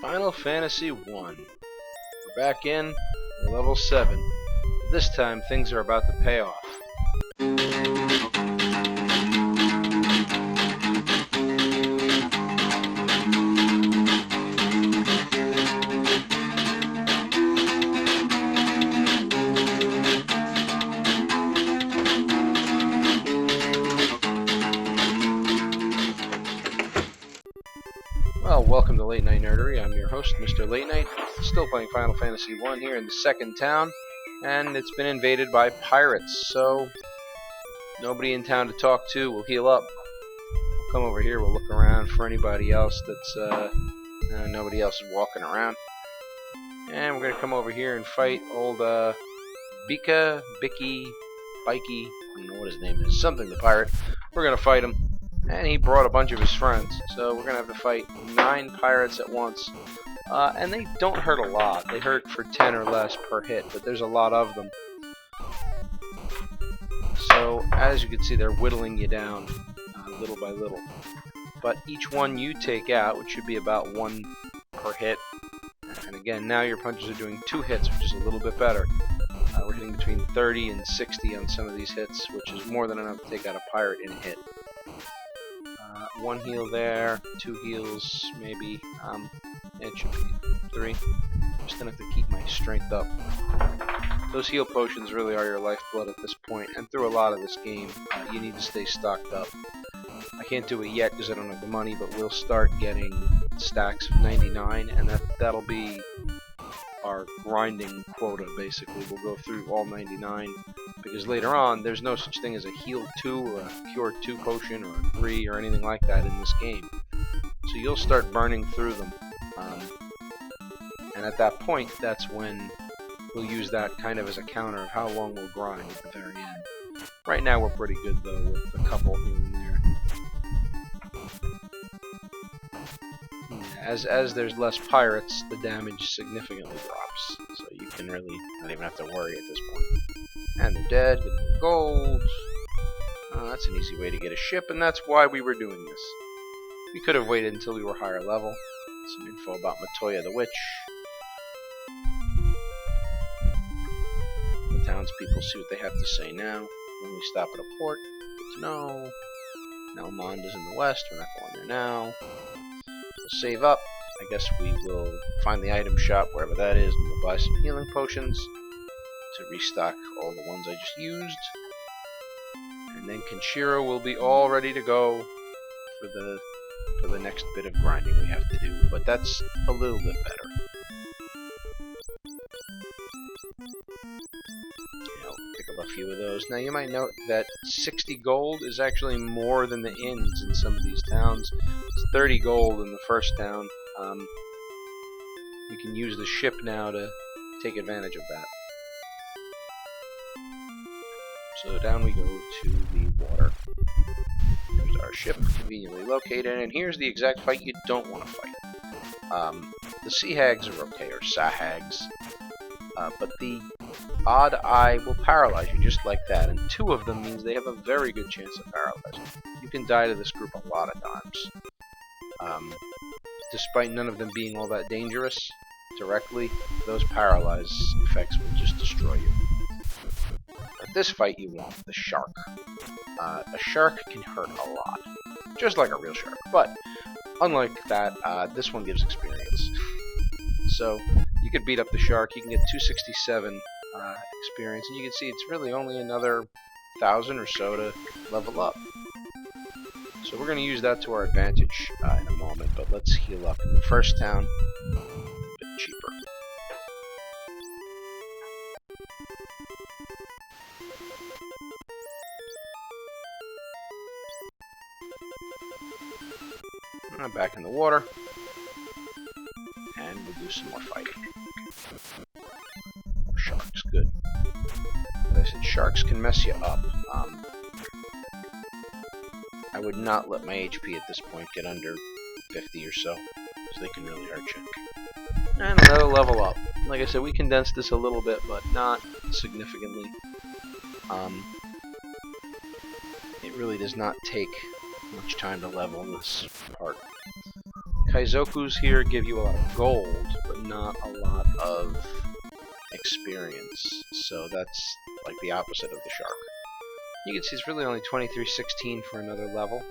Final Fantasy 1. We're back in, we're level 7. This time things are about to pay off. Well, welcome to Late Night Nerdery. I'm your host, Mr. Late Night. Still playing Final Fantasy 1 here in the second town, and it's been invaded by pirates, so nobody in town to talk to. We'll heal up. We'll come over here, we'll look around for anybody else that's, nobody else is walking around. And we're going to come over here and fight old, Bicky, Bikey, I don't know what his name is, something the pirate. We're going to fight him. And he brought a bunch of his friends, so we're going to have to fight 9 pirates at once. And they don't hurt a lot. They hurt for 10 or less per hit, but there's a lot of them. So, as you can see, they're whittling you down little by little. But each one you take out, which should be about 1 per hit. And again, now your punches are doing 2 hits, which is a little bit better. We're hitting between 30 and 60 on some of these hits, which is more than enough to take out a pirate in a hit. 1 heal there, 2 heals maybe, it should be 3. Just gonna have to keep my strength up. Those heal potions really are your lifeblood at this point, and through a lot of this game, you need to stay stocked up. I can't do it yet because I don't have the money, but we'll start getting stacks of 99, and that'll be our grinding quota, basically. We'll go through all 99, because later on, there's no such thing as a heal 2 or a cure 2 potion or a 3 or anything like that in this game. So you'll start burning through them. And at that point, that's when we'll use that kind of as a counter of how long we'll grind at the very end. Right now, we're pretty good, though, with a couple here and there. As there's less pirates, the damage significantly drops, so you can really not even have to worry at this point. And they're dead, get the gold. That's an easy way to get a ship, and that's why we were doing this. We could have waited until we were higher level. Some info about Matoya the Witch. The townspeople see what they have to say now. When we stop at a port, good to know. Nelmond is in the west, we're not going there now. We'll save up. I guess we will find the item shop, wherever that is, and we'll buy some healing potions to restock all the ones I just used. And then Kenshiro will be all ready to go for the next bit of grinding we have to do, but that's a little bit better. I'll pick up a few of those. Now you might note that 60 gold is actually more than the inns in some of these towns. It's 30 gold in the first town. We can use the ship now to take advantage of that. So down we go to the water. There's our ship, conveniently located, and here's the exact fight you don't want to fight. The sea hags are okay, or sahags, but the odd eye will paralyze you just like that, and 2 of them means they have a very good chance of paralyzing. You can die to this group a lot of times. Despite none of them being all that dangerous directly, those paralyze effects will just destroy you. At this fight you want the shark. A shark can hurt a lot, just like a real shark, but unlike that, this one gives experience. So you could beat up the shark, you can get 267 experience, and you can see it's really only another 1,000 or so to level up. So we're going to use that to our advantage in a moment, but let's heal up in the first town, a bit cheaper. Back in the water, and we'll do some more fighting. More sharks, good. As I said, sharks can mess you up. I would not let my HP at this point get under 50 or so they can really hurt you. And another level up. Like I said, we condensed this a little bit, but not significantly. It really does not take much time to level this part. Kaizokus here give you a lot of gold, but not a lot of experience. So that's like the opposite of the shark. You can see it's really only 2316 for another level.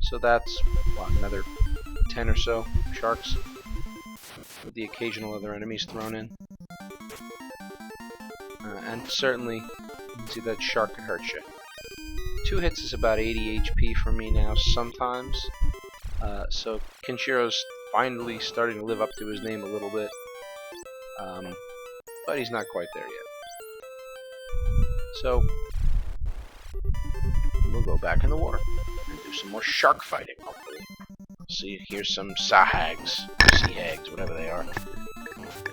So that's, what, another 10 or so sharks, with the occasional other enemies thrown in. And certainly, you can see that shark could hurt you. 2 hits is about 80 HP for me now, sometimes. So Kenshiro's finally starting to live up to his name a little bit. But he's not quite there yet. So, we'll go back in the water and do some more shark fighting, hopefully. See, here's some sahags, sea hags, whatever they are.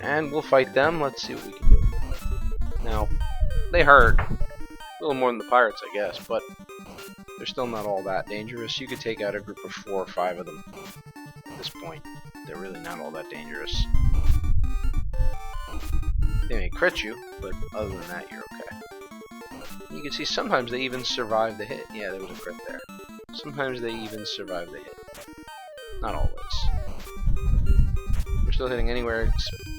And we'll fight them. Let's see what we can do. Now, they hurt. A little more than the pirates, I guess, but they're still not all that dangerous. You could take out a group of 4 or 5 of them at this point. They're really not all that dangerous. They may crit you, but other than that, you're okay. You can see sometimes they even survive the hit. Yeah, there was a crit there. Sometimes they even survive the hit. Not always. We're still hitting anywhere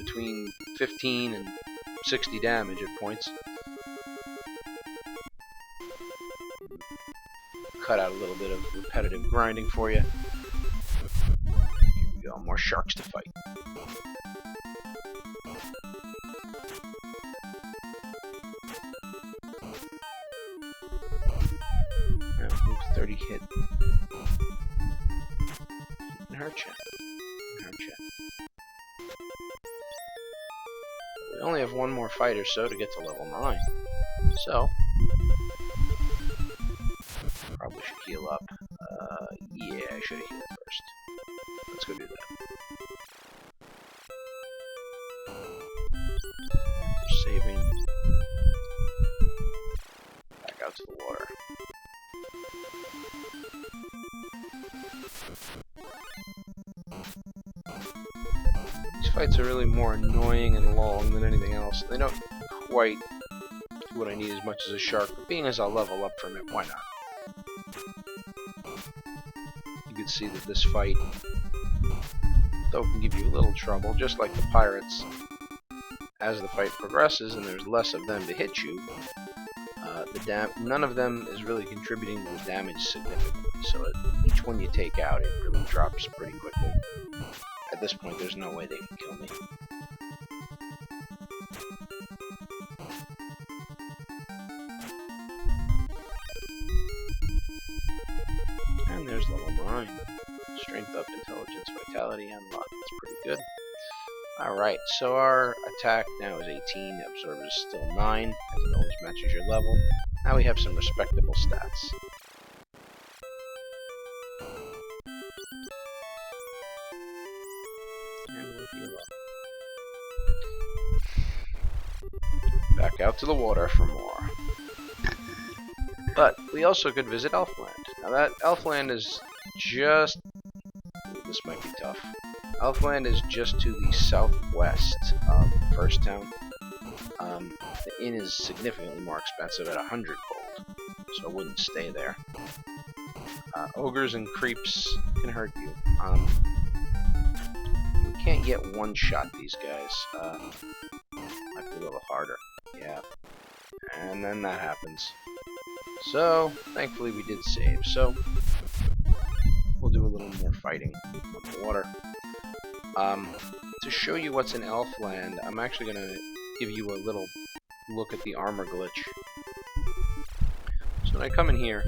between 15 and 60 damage at points. Cut out a little bit of repetitive grinding for you. Here we go, more sharks to fight. Now, 30 hit. Can hurt you. Can hurt you. We only have one more fight or so to get to level 9. So, probably should heal up. Yeah, I should have healed first. Let's go do that. Saving. Back out to the water. These fights are really more annoying and long than anything else. They don't quite do what I need as much as a shark, but being as I'll level up from it, why not? You can see that this fight, though, can give you a little trouble, just like the pirates. As the fight progresses and there's less of them to hit you, none of them is really contributing to the damage significantly. So each one you take out, it really drops pretty quickly. At this point, there's no way they can kill me. And there's level 9. Strength up, intelligence, vitality unlocked. That's pretty good. Alright, so our attack now is 18, absorb is still 9, as it always matches your level. Now we have some respectable stats. And we'll heal up. Back out to the water for more. But we also could visit Elfland. Now that Elfland is just... This might be tough. Elfland is just to the southwest of First Town. The inn is significantly more expensive at 100 gold, so I wouldn't stay there. Ogres and creeps can hurt you. You can't yet one-shot these guys. Might be a little harder. Yeah. And then that happens. So, thankfully we did save. So, we'll do a little more fighting on the water. To show you what's in Elfland, I'm actually going to give you a little look at the armor glitch. So when I come in here,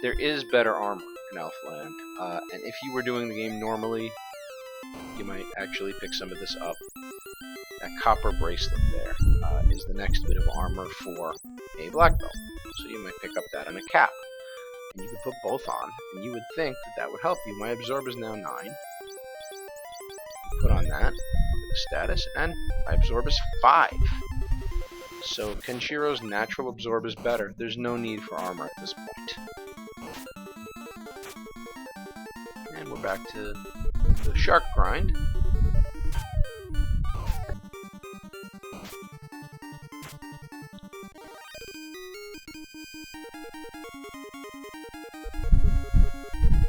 there is better armor in Elfland, and if you were doing the game normally, you might actually pick some of this up. That copper bracelet there is the next bit of armor for a black belt, so you might pick up that and a cap. And you can put both on, and you would think that that would help you. My absorb is now 9. Put on that, look at the status, and my absorb is 5. So Kenshiro's natural absorb is better. There's no need for armor at this point. And we're back to the shark grind.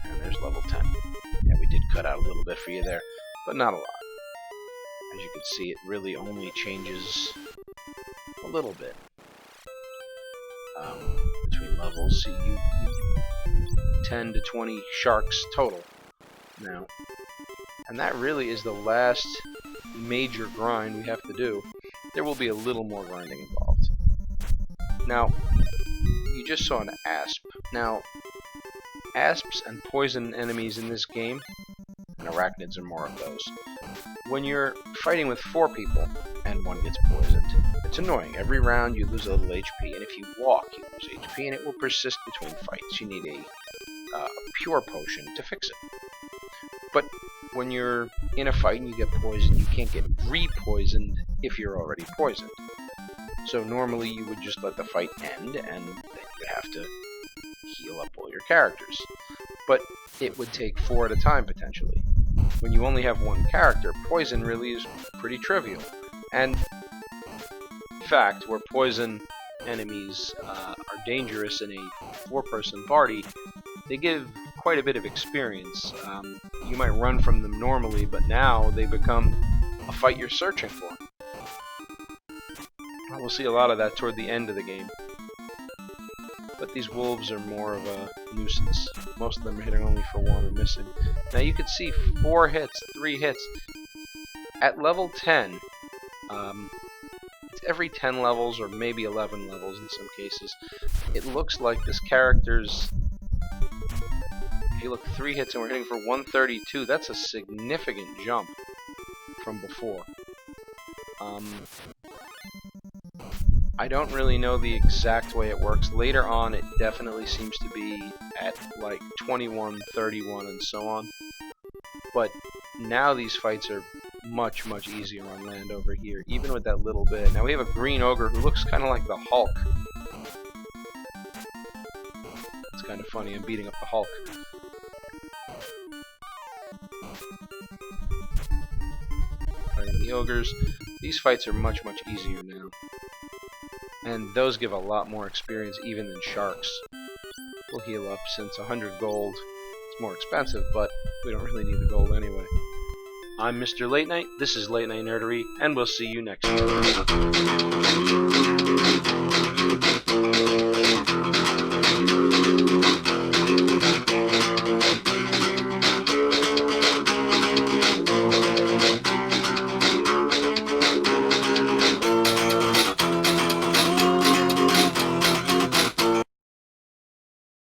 And there's level 10. cut out a little bit for you there, but not a lot. As you can see, it really only changes a little bit between levels. So you 10 to 20 sharks total now, and that really is the last major grind we have to do. There will be a little more grinding involved. Now, you just saw an asp. Now, asps and poison enemies in this game, and arachnids are more of those. When you're fighting with 4 people and one gets poisoned, it's annoying. Every round you lose a little HP, and if you walk, you lose HP, and it will persist between fights. You need a pure potion to fix it. But when you're in a fight and you get poisoned, you can't get re-poisoned if you're already poisoned. So normally you would just let the fight end, and then you would have to heal up all your characters. But it would take 4 at a time, potentially. When you only have 1 character, poison really is pretty trivial. And in fact, where poison enemies are dangerous in a 4-person party, they give quite a bit of experience. You might run from them normally, but now they become a fight you're searching for. We'll see a lot of that toward the end of the game. But these wolves are more of a nuisance. Most of them are hitting only for 1 or missing. Now you can see 4 hits, 3 hits. At level 10, it's every 10 levels or maybe 11 levels in some cases. It looks like this character's... Hey, look, 3 hits and we're hitting for 132. That's a significant jump from before. I don't really know the exact way it works. Later on, it definitely seems to be at like 21, 31, and so on. But now these fights are much, much easier on land over here, even with that little bit. Now we have a green ogre who looks kind of like the Hulk. It's kind of funny, I'm beating up the Hulk. Fighting the ogres. These fights are much, much easier now. And those give a lot more experience even than sharks. We'll heal up since 100 gold is more expensive, but we don't really need the gold anyway. I'm Mr. Late Night, this is Late Night Nerdery, and we'll see you next time.